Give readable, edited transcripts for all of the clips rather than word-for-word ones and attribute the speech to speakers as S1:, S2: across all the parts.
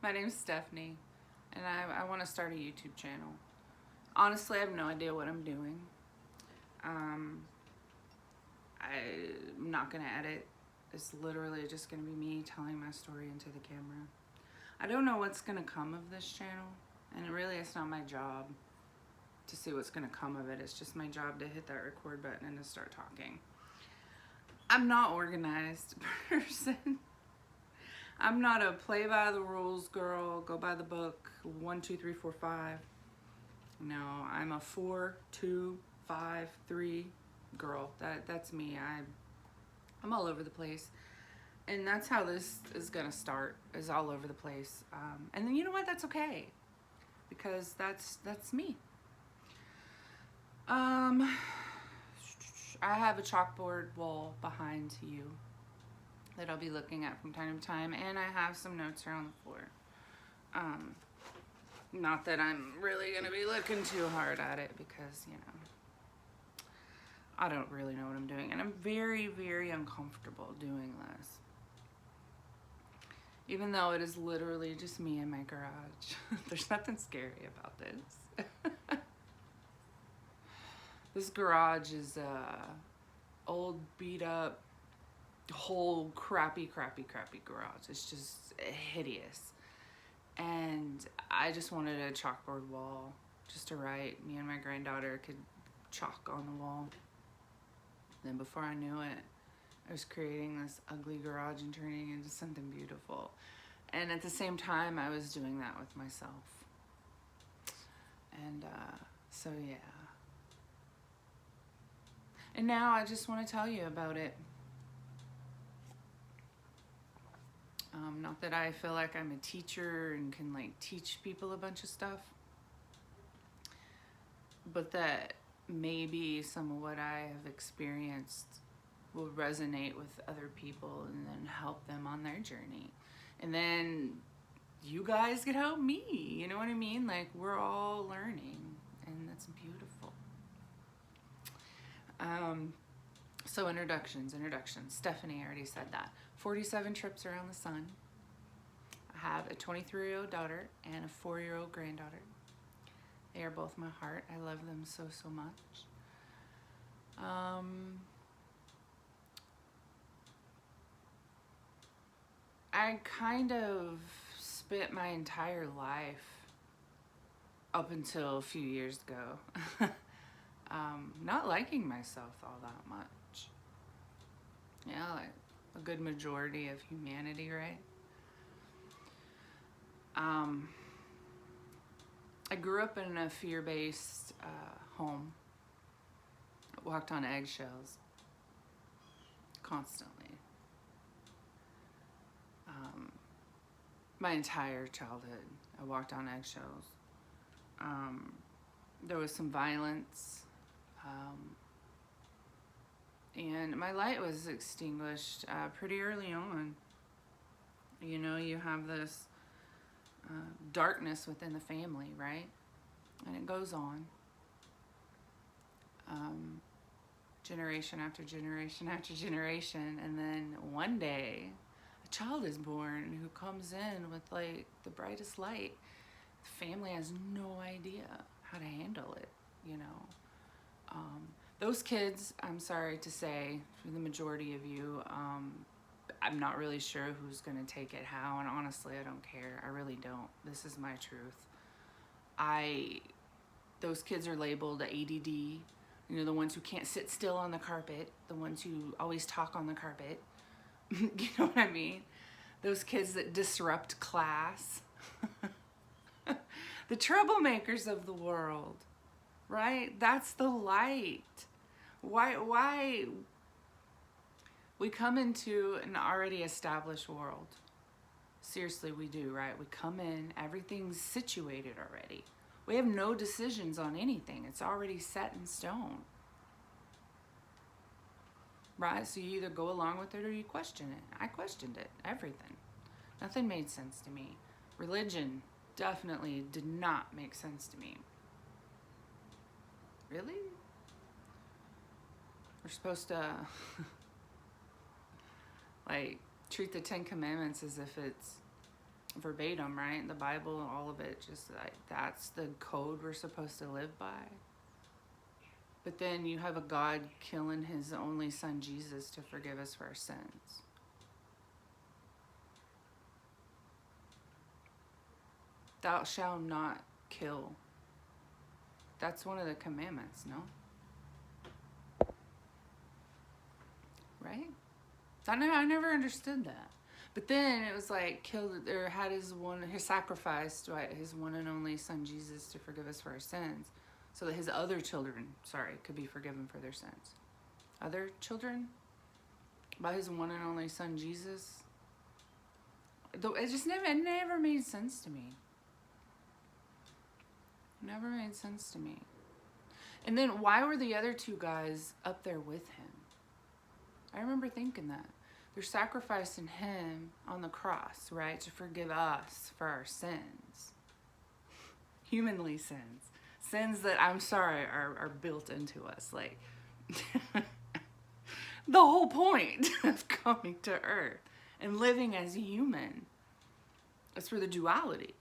S1: My name's Stephanie, and I want to start a YouTube channel. Honestly, I have no idea what I'm doing. I'm not going to edit. It's literally just going to be me telling my story into the camera. I don't know what's going to come of this channel, and it's not my job to see what's going to come of it. It's just my job to hit that record button and to start talking. I'm not organized person. I'm not a play by the rules girl, go by the book, 1, 2, 3, 4, 5. No, I'm a 4, 2, 5, 3 girl. That's me. I'm all over the place. And that's how this is gonna start, is all over the place. And then you know what, that's okay. Because that's me. I have a chalkboard wall behind you that I'll be looking at from time to time, and I have some notes here on the floor. Not that I'm really gonna be looking too hard at it because, I don't really know what I'm doing, and I'm very, very uncomfortable doing this. Even though it is literally just me in my garage. There's nothing scary about this. This garage is old, beat up, whole crappy garage. It's just hideous. And I just wanted a chalkboard wall just to write. Me and my granddaughter could chalk on the wall. Then before I knew it, I was creating this ugly garage and turning it into something beautiful. And at the same time, I was doing that with myself. And so yeah. And now I just want to tell you about it. Not that I feel like I'm a teacher and can teach people a bunch of stuff, but that maybe some of what I have experienced will resonate with other people and then help them on their journey. And then you guys can help me, you know what I mean? We're all learning, and that's beautiful. So introductions. Stephanie, I already said that. 47 trips around the sun. I have a 23-year-old daughter and a 4-year-old granddaughter. They are both my heart. I love them so much. I kind of spent my entire life up until a few years ago not liking myself all that much. Yeah, a good majority of humanity, right? I grew up in a fear-based home. I walked on eggshells constantly. My entire childhood, I walked on eggshells. There was some violence, and my light was extinguished pretty early on. You know, you have this darkness within the family, right? And it goes on. Generation after generation after generation, and then one day a child is born who comes in with the brightest light. The family has no idea how to handle it, those kids, I'm sorry to say, for the majority of you, I'm not really sure who's gonna take it how, and honestly, I don't care. I really don't. This is my truth. Those kids are labeled ADD, the ones who can't sit still on the carpet, the ones who always talk on the carpet. You know what I mean? Those kids that disrupt class. The troublemakers of the world, right? That's the light. Why we come into an already established world. Seriously, we do, right? We come in, everything's situated already. We have no decisions on anything. It's already set in stone. Right? So you either go along with it or you question it. I questioned it, everything. Nothing made sense to me. Religion definitely did not make sense to me. Really? We're supposed to treat the 10 Commandments as if it's verbatim, right? The Bible and all of it, just like that's the code we're supposed to live by. But then you have a God killing his only son Jesus to forgive us for our sins. Thou shalt not kill. That's one of the commandments, no? Right? I never understood that. But then it was like killed or had his sacrificed, right, his one and only son Jesus to forgive us for our sins, so that his other children, could be forgiven for their sins. Other children, by his one and only son Jesus. It just never made sense to me. Never made sense to me. And then why were the other two guys up there with him? I remember thinking that. They're sacrificing him on the cross, right? To forgive us for our sins. Humanly sins. Sins that, I'm sorry, are built into us. Like, the whole point of coming to earth and living as a human is for the duality.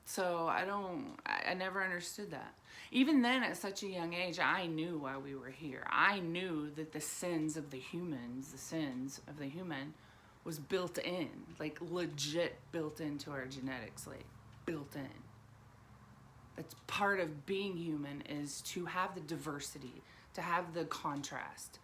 S1: So I never understood that. Even then, at such a young age, I knew why we were here. I knew that the sins of the human was built in, like legit built into our genetics, like built in. That's part of being human, is to have the diversity, to have the contrast,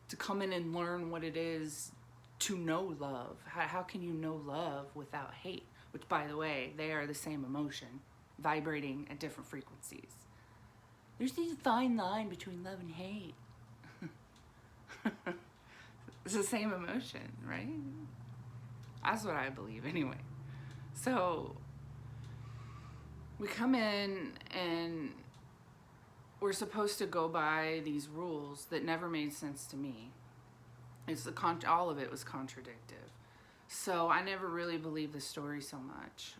S1: to come in and learn what it is to know love. How can you know love without hate? Which, by the way, they are the same emotion, vibrating at different frequencies. There's this fine line between love and hate. It's the same emotion, right? That's what I believe, anyway. So we come in and we're supposed to go by these rules that never made sense to me. All of it was contradictive. So I never really believed the story so much.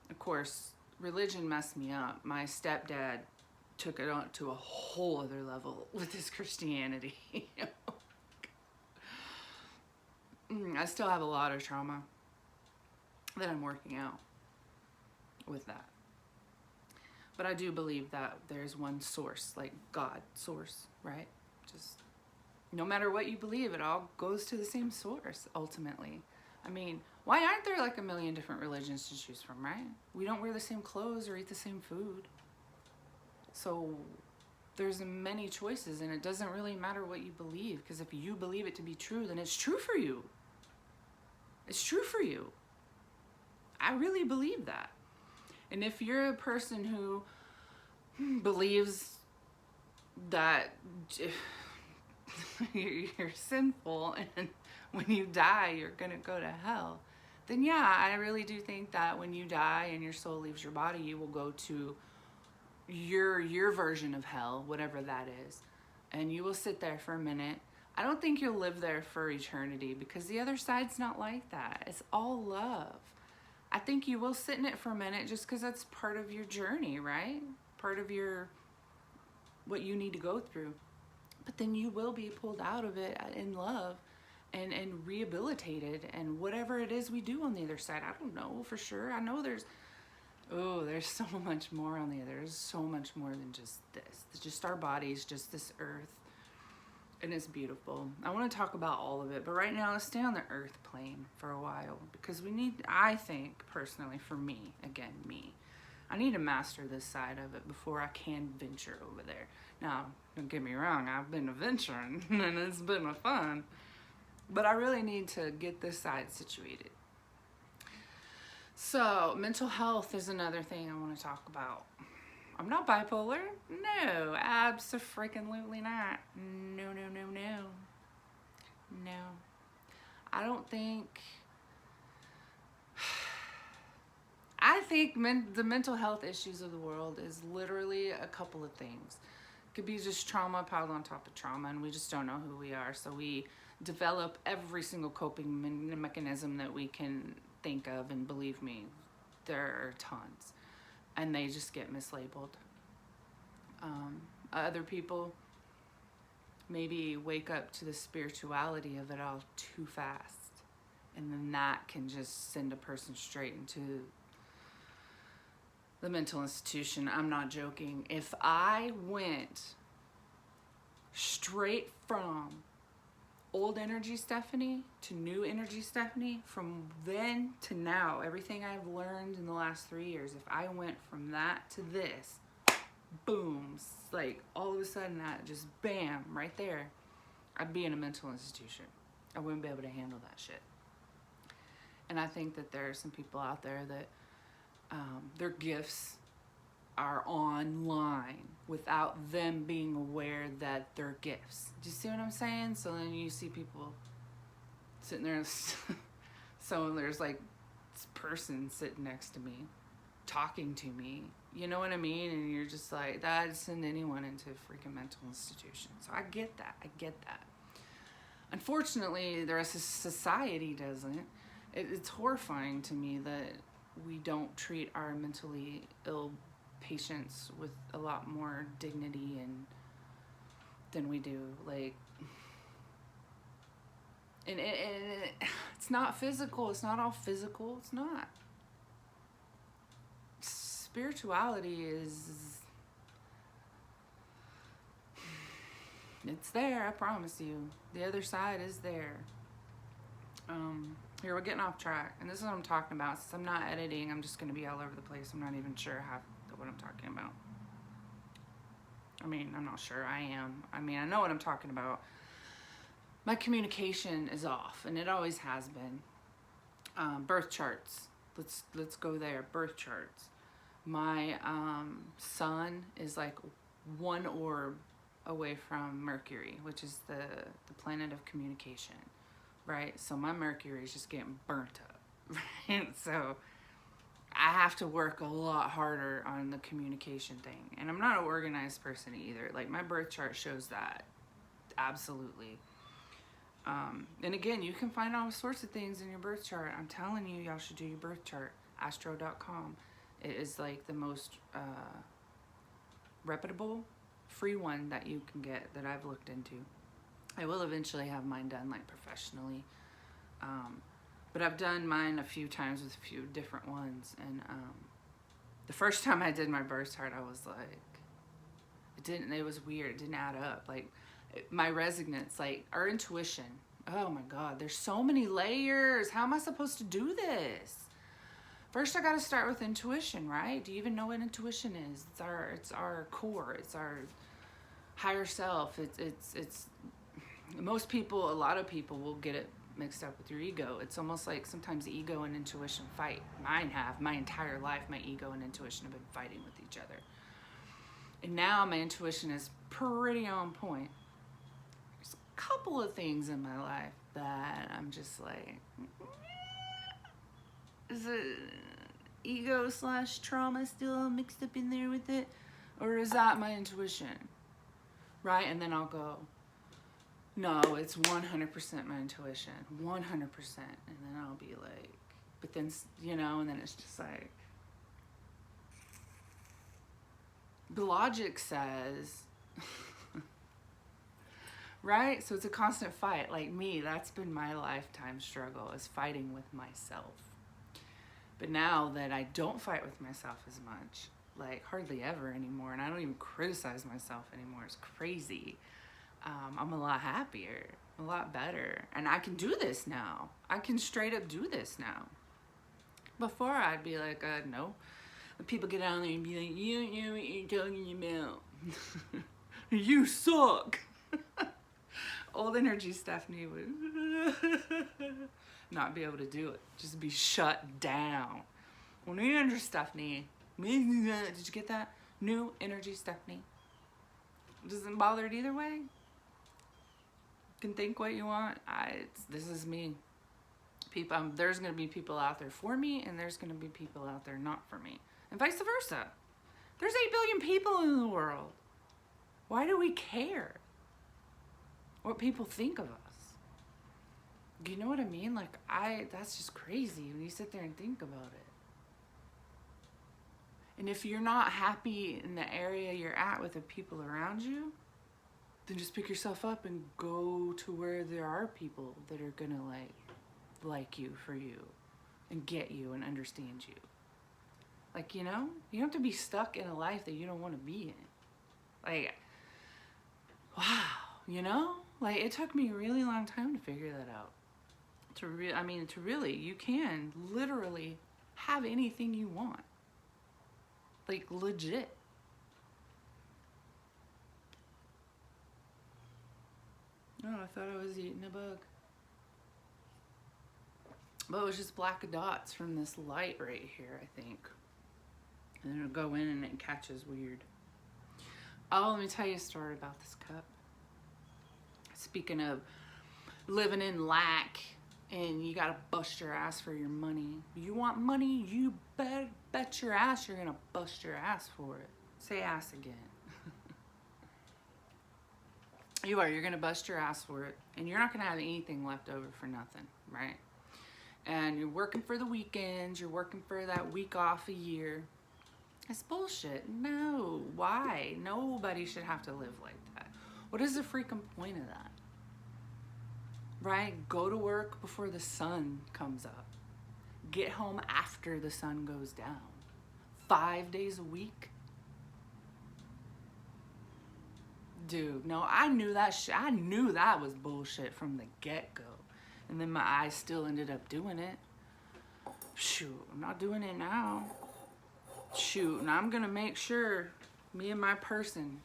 S1: Of course, religion messed me up. My stepdad took it on to a whole other level with his Christianity. I still have a lot of trauma that I'm working out with that. But I do believe that there's one source, like God source, right? Just no matter what you believe, it all goes to the same source, ultimately. I mean, why aren't there like a million different religions to choose from, right? We don't wear the same clothes or eat the same food. So there's many choices, and it doesn't really matter what you believe, because if you believe it to be true, then it's true for you. It's true for you. I really believe that. And if you're a person who believes that you're sinful and when you die you're gonna go to hell, then yeah, I really do think that when you die and your soul leaves your body, you will go to your version of hell, whatever that is, and you will sit there for a minute. I don't think you'll live there for eternity, because the other side's not like that. It's all love. I think you will sit in it for a minute, just because that's part of your journey, right? Part of what you need to go through. But then you will be pulled out of it in love and rehabilitated, and whatever it is we do on the other side. I don't know for sure. I know there's so much more on the other. There's so much more than just this. It's just our bodies, just this earth. And it's beautiful. I want to talk about all of it, but right now let's stay on the earth plane for a while, because I think personally, for me, I need to master this side of it before I can venture over there. Now, don't get me wrong, I've been adventuring and it's been fun, but I really need to get this side situated. So, mental health is another thing I want to talk about. I'm not bipolar. No, abso-freaking-lutely not. No. No. I don't think... I think the mental health issues of the world is literally a couple of things. It could be just trauma piled on top of trauma, and we just don't know who we are. So we develop every single coping mechanism that we can think of, and believe me, there are tons. And they just get mislabeled. Other people maybe wake up to the spirituality of it all too fast. And then that can just send a person straight into the mental institution. I'm not joking. If I went straight from old energy Stephanie to new energy Stephanie, from then to now, everything I've learned in the last 3 years, if I went from that to this, boom, like all of a sudden that just bam, right there, I'd be in a mental institution. I wouldn't be able to handle that shit. And I think that there are some people out there that their gifts are online without them being aware that they're gifts. Do you see what I'm saying? So then you see people sitting there, so there's like this person sitting next to me, talking to me, you know what I mean? And you're just like, that'd send anyone into a freaking mental institution. So I get that. Unfortunately, the rest of society doesn't. It's horrifying to me that we don't treat our mentally ill patients with a lot more dignity and than we do. Like, and it's not physical. It's not all physical. It's not. Spirituality is, it's there, I promise you. The other side is there. Here, we're getting off track, and this is what I'm talking about. Since I'm not editing, I'm just going to be all over the place. I'm not even sure what I'm talking about. I mean, I'm not sure. I am. I mean, I know what I'm talking about. My communication is off, and it always has been. Birth charts. Let's go there. Birth charts. My sun is like one orb away from Mercury, which is the planet of communication. Right? So my Mercury is just getting burnt up, right? So I have to work a lot harder on the communication thing. And I'm not an organized person either. Like, my birth chart shows that. Absolutely. And again, you can find all sorts of things in your birth chart. I'm telling you, y'all should do your birth chart. Astro.com. It is like the most reputable, free one that you can get that I've looked into. I will eventually have mine done like professionally, but I've done mine a few times with a few different ones. And the first time I did my birth chart, I was like, it was weird. It didn't add up. Like, my resonance, like our intuition. Oh my God, there's so many layers. How am I supposed to do this? First, I got to start with intuition, right? Do you even know what intuition is? It's our core. It's our higher self. It's most people, a lot of people will get it mixed up with your ego. It's almost like sometimes ego and intuition fight. Mine have. My entire life, my ego and intuition have been fighting with each other. And now my intuition is pretty on point. There's a couple of things in my life that I'm just like, is it ego / trauma still mixed up in there with it? Or is that my intuition? Right? And then I'll go, no, it's 100% my intuition, 100%. And then I'll be like, but then, you know, and then it's just like, the logic says, right? So it's a constant fight. Like me, that's been my lifetime struggle, is fighting with myself. But now that I don't fight with myself as much, like hardly ever anymore, and I don't even criticize myself anymore, it's crazy. I'm a lot happier, a lot better. And I can do this now. I can straight up do this now. Before, I'd be like, no. But people get on there and be like, you don't know what you're talking about. You suck. Old energy Stephanie would not be able to do it. Just be shut down. Well, new energy Stephanie. Did you get that? New energy Stephanie. Doesn't bother it either way. You can think what you want. This is me. People, there's going to be people out there for me, and there's going to be people out there not for me. And vice versa. There's 8 billion people in the world. Why do we care what people think of us? You know what I mean? Like, that's just crazy when you sit there and think about it. And if you're not happy in the area you're at with the people around you, then just pick yourself up and go to where there are people that are gonna like like you for you and get you and understand you. Like, you know, you don't have to be stuck in a life that you don't want to be in. Like, wow, you know? Like, it took me a really long time to figure that out. To really, you can literally have anything you want. Like, legit. Oh, I thought I was eating a bug. But it was just black dots from this light right here, I think. And then it'll go in and it catches weird. Oh, let me tell you a story about this cup. Speaking of living in lack and you gotta bust your ass for your money. You want money, you bet your ass you're gonna bust your ass for it. Say ass again. You're gonna bust your ass for it, and you're not gonna have anything left over for nothing, right? And you're working for the weekends, you're working for that week off a year. It's bullshit. No, why? Nobody should have to live like that. What is the freaking point of that? Right? Go to work before the sun comes up. Get home after the sun goes down. 5 days a week? Dude, no, I knew that I knew that was bullshit from the get-go. And then my eyes still ended up doing it. Shoot, I'm not doing it now. Shoot, and I'm gonna make sure me and my person,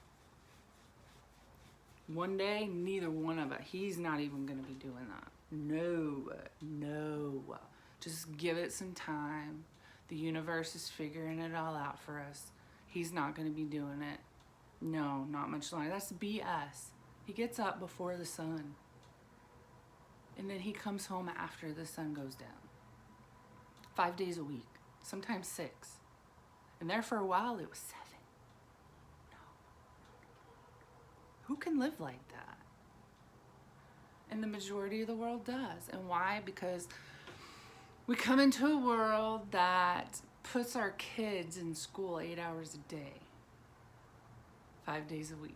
S1: one day, neither one of us, he's not even gonna be doing that. No. Just give it some time. The universe is figuring it all out for us. He's not gonna be doing it. No, not much longer. That's BS. He gets up before the sun. And then he comes home after the sun goes down. 5 days a week, sometimes 6. And there for a while, it was 7. No. Who can live like that? And the majority of the world does. And why? Because we come into a world that puts our kids in school 8 hours a day, 5 days a week.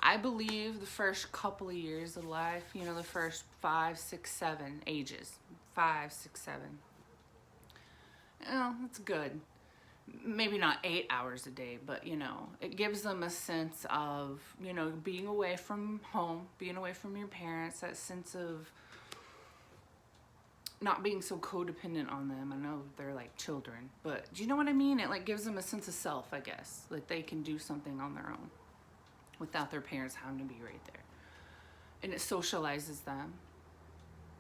S1: I believe the first couple of years of life, you know, the first 5, 6, 7 ages, 5, 6, 7. You know, that's good. Maybe not 8 hours a day, but, you know, it gives them a sense of, you know, being away from home, being away from your parents, that sense of not being so codependent on them. I know they're like children, but do you know what I mean? It like gives them a sense of self, I guess. Like they can do something on their own without their parents having to be right there. And it socializes them.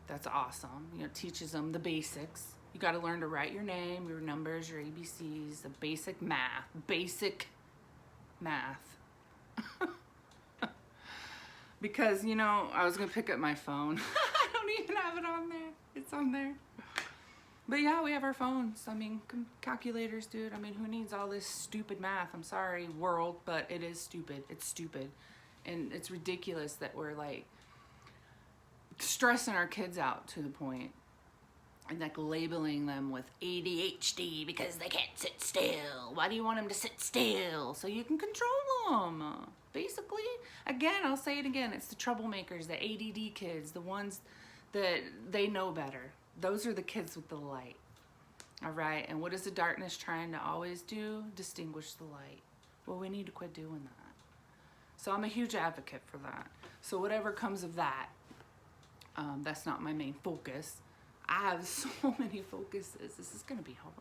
S1: That's awesome. You know, it teaches them the basics. You got to learn to write your name, your numbers, your ABCs, the basic math. Because, you know, I was going to pick up my phone. I don't even have it on there. It's on there. But yeah, we have our phones. I mean, calculators, dude. I mean, who needs all this stupid math? I'm sorry, world, but it is stupid. It's stupid. And it's ridiculous that we're like stressing our kids out to the point and like labeling them with ADHD because they can't sit still. Why do you want them to sit still? So you can control them. Basically, again, I'll say it again. It's the troublemakers, the ADD kids, the ones that they know better. Those are the kids with the light. All right. And what is the darkness trying to always do? Distinguish the light. Well, we need to quit doing that. So I'm a huge advocate for that. So whatever comes of that, that's not my main focus. I have so many focuses. This is going to be hard.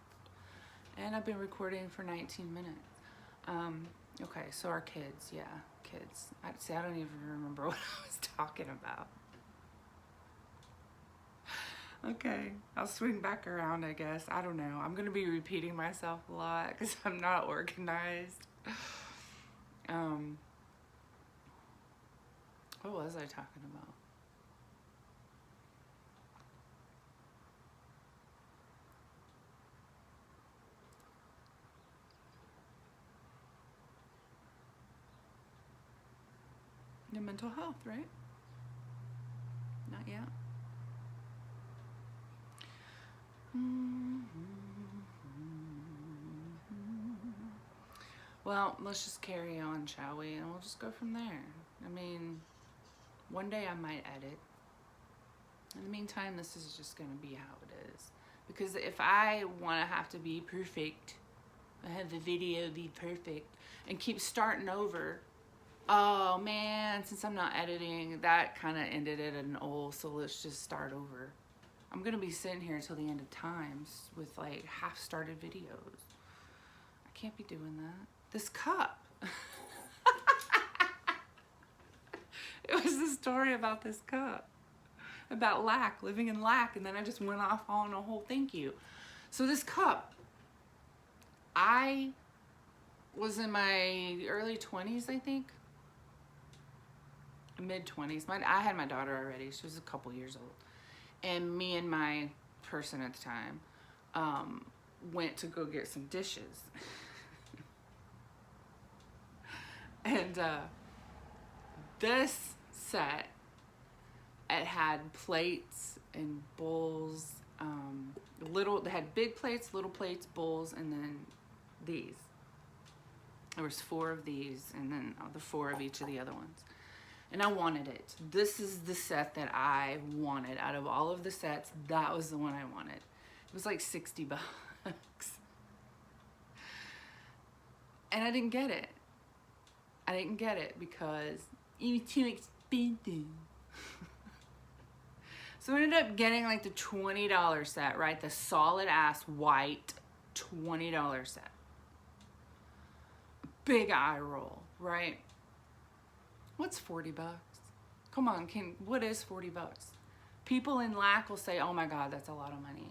S1: And I've been recording for 19 minutes. Okay, so our kids, yeah, kids. I don't even remember what I was talking about. Okay, I'll swing back around, I guess. I don't know. I'm going to be repeating myself a lot because I'm not organized. What was I talking about? Your mental health, right? Not yet. Well, let's just carry on, shall we? And we'll just go from there. I mean, one day I might edit. In the meantime, this is just going to be how it is. Because if I want to have to be perfect, I have the video be perfect, and keep starting over, oh man, since I'm not editing, that kind of ended at an old, so let's just start over. I'm going to be sitting here until the end of times with like half-started videos. I can't be doing that. This cup. It was the story about this cup. About lack, living in lack, and then I just went off on a whole thank you. So this cup, I was in my early 20s, I think. Mid-20s. I had my daughter already. She was a couple years old. And me and my person at the time went to go get some dishes. And this set, it had plates and bowls, they had big plates, little plates, bowls, and then these. There was 4 of these, and then the 4 of each of the other ones. And I wanted it. This is the set that I wanted. Out of all of the sets, that was the one I wanted. It was like $60. And I didn't get it. I didn't get it because it was too expensive. So I ended up getting like the $20 set, right? The solid ass white $20 set. Big eye roll, right? What's 40 bucks? Come on, what is 40 bucks? People in lack will say, oh my God, that's a lot of money.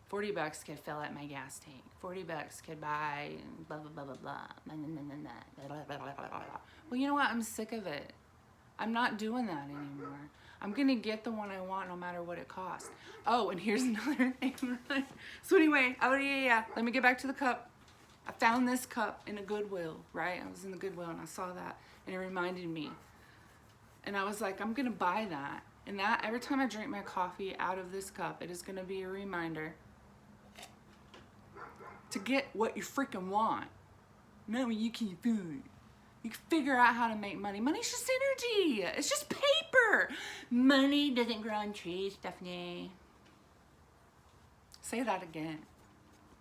S1: 40 bucks could fill up my gas tank. 40 bucks could buy blah, blah, blah, blah, blah. Well, you know what? I'm sick of it. I'm not doing that anymore. I'm gonna get the one I want no matter what it costs. Oh, and here's another thing. So anyway, let me get back to the cup. I found this cup in a Goodwill, right? I was in the Goodwill and I saw that and it reminded me. And I was like, I'm gonna buy that. And that every time I drink my coffee out of this cup, it is gonna be a reminder to get what you freaking want. No, you can food. You can figure out how to make money. Money's just energy. It's just paper. Money doesn't grow on trees, Stephanie. Say that again.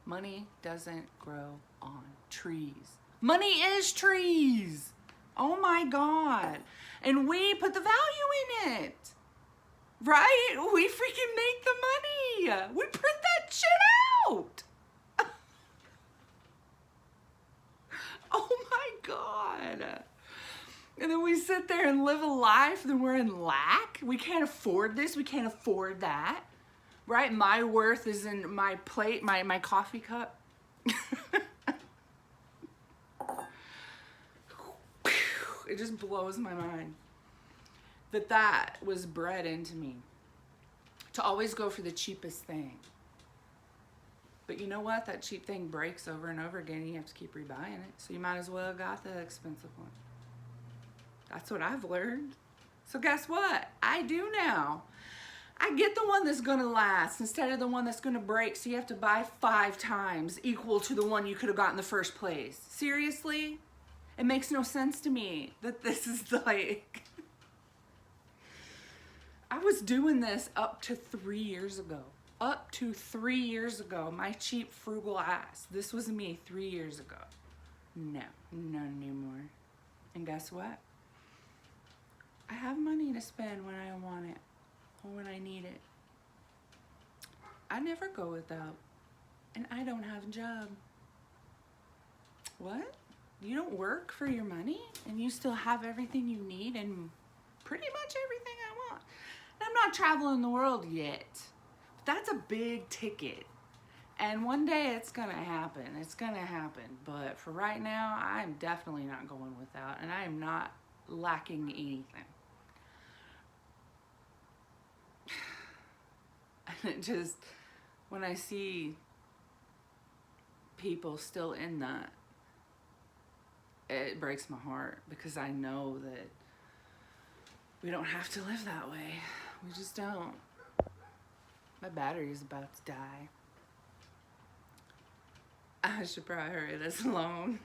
S1: Money doesn't grow on trees. Money is trees. Oh my God. And we put the value in it. Right? We freaking make the money. We print that shit out. Oh my God. And then we sit there and live a life, then we're in lack. We can't afford this, we can't afford that. Right? My worth is in my plate, my coffee cup. It just blows my mind that was bred into me. To always go for the cheapest thing. But you know what? That cheap thing breaks over and over again and you have to keep rebuying it. So you might as well have got the expensive one. That's what I've learned. So guess what? I do now. I get the one that's gonna last instead of the one that's gonna break, so you have to buy 5 times equal to the one you could have got in the first place. Seriously? It makes no sense to me that this is like... I was doing this up to 3 years ago. Up to 3 years ago, my cheap, frugal ass. This was me 3 years ago. No, not anymore. And guess what? I have money to spend when I want it or when I need it. I never go without, and I don't have a job. What? You don't work for your money and you still have everything you need and pretty much everything I want. And I'm not traveling the world yet. That's a big ticket. And one day it's gonna happen. It's gonna happen. But for right now, I'm definitely not going without, and I am not lacking anything. And it just, when I see people still in that, it breaks my heart because I know that we don't have to live that way. We just don't. My battery is about to die. I should probably hurry this along.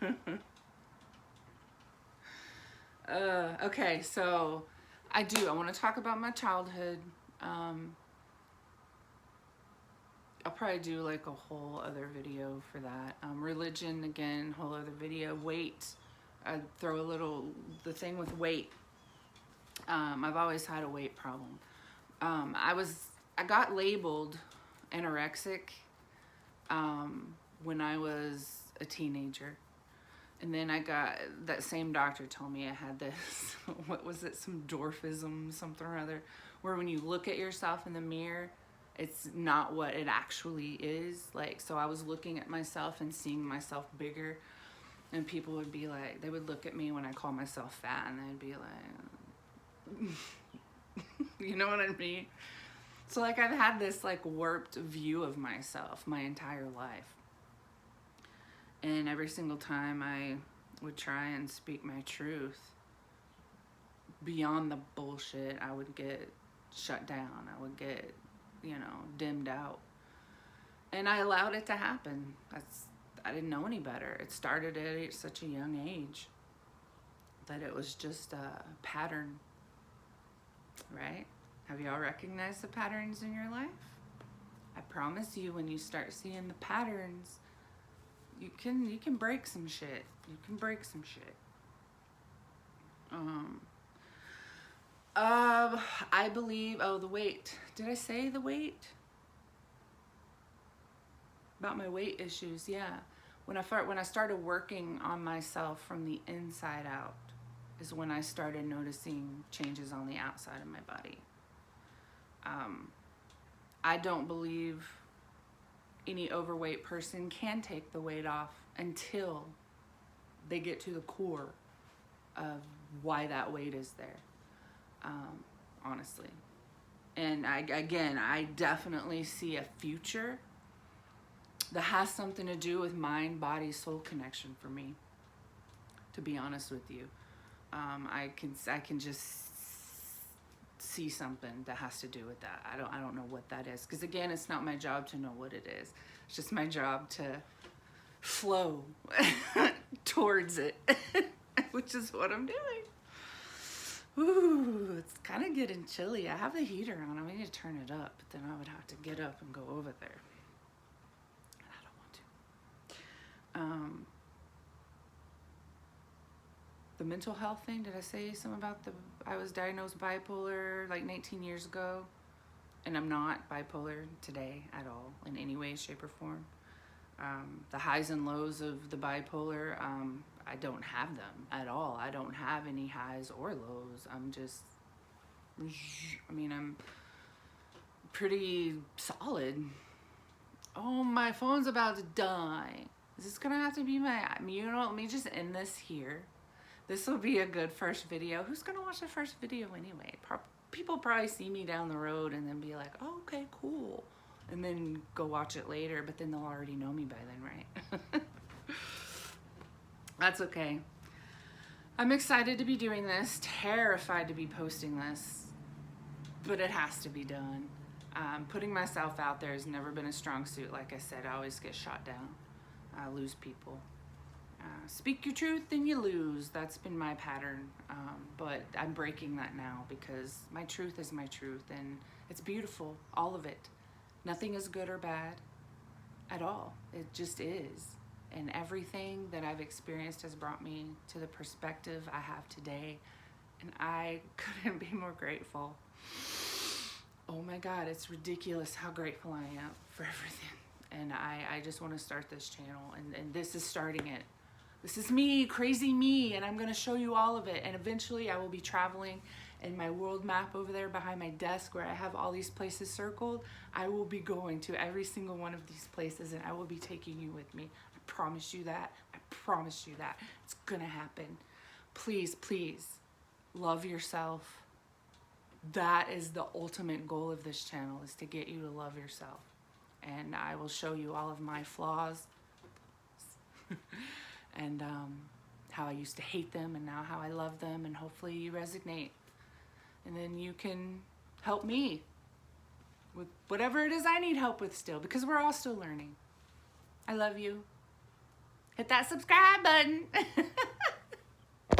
S1: Okay, so I want to talk about my childhood. I'll probably do like a whole other video for that. Religion, again, whole other video. Weight, I'd throw a little, the thing with weight. I've always had a weight problem. I got labeled anorexic when I was a teenager. And then that same doctor told me I had this, what was it, some dwarfism, something or other, where when you look at yourself in the mirror, it's not what it actually is. Like, so I was looking at myself and seeing myself bigger, and people would be like, they would look at me when I call myself fat, and they'd be like, you know what I mean? So like, I've had this like warped view of myself my entire life. And every single time I would try and speak my truth beyond the bullshit, I would get shut down. I would get, you know, dimmed out. And I allowed it to happen. I didn't know any better. It started at such a young age that it was just a pattern, right? Have y'all recognized the patterns in your life? I promise you, when you start seeing the patterns, you can break some shit. You can break some shit. I believe, the weight. Did I say the weight? About my weight issues, yeah. When I started working on myself from the inside out is when I started noticing changes on the outside of my body. I don't believe any overweight person can take the weight off until they get to the core of why that weight is there, honestly. And I definitely see a future that has something to do with mind, body, soul connection for me, to be honest with you. I can just see something that has to do with that. I don't know what that is, because again, it's not my job to know what it is. It's just my job to flow towards it, which is what I'm doing. Ooh, it's kind of getting chilly. I have the heater on. I need to turn it up, but then I would have to get up and go over there. I don't want to. The mental health thing, did I say something about I was diagnosed bipolar like 19 years ago, and I'm not bipolar today at all in any way, shape, or form. The highs and lows of the bipolar, I don't have them at all. I don't have any highs or lows. I'm pretty solid. Oh, my phone's about to die. Is this gonna have to be you know, let me just end this here. This will be a good first video. Who's gonna watch the first video anyway? People probably see me down the road and then be like, oh, okay, cool. And then go watch it later, but then they'll already know me by then, right? That's okay. I'm excited to be doing this, terrified to be posting this, but it has to be done. Putting myself out there has never been a strong suit. Like I said, I always get shot down. I lose people. Speak your truth and you lose. That's been my pattern, but I'm breaking that now because my truth is my truth, and it's beautiful, all of it. Nothing is good or bad at all. It just is. And everything that I've experienced has brought me to the perspective I have today, and I couldn't be more grateful. Oh my God, it's ridiculous how grateful I am for everything. And I just want to start this channel, and this is starting it. This is me, crazy me, and I'm going to show you all of it. And eventually I will be traveling, and my world map over there behind my desk where I have all these places circled, I will be going to every single one of these places, and I will be taking you with me. I promise you that. I promise you that. It's going to happen. Please, please, love yourself. That is the ultimate goal of this channel, is to get you to love yourself. And I will show you all of my flaws. And how I used to hate them and now how I love them, and hopefully you resonate. And then you can help me with whatever it is I need help with still, because we're all still learning. I love you. Hit that subscribe button.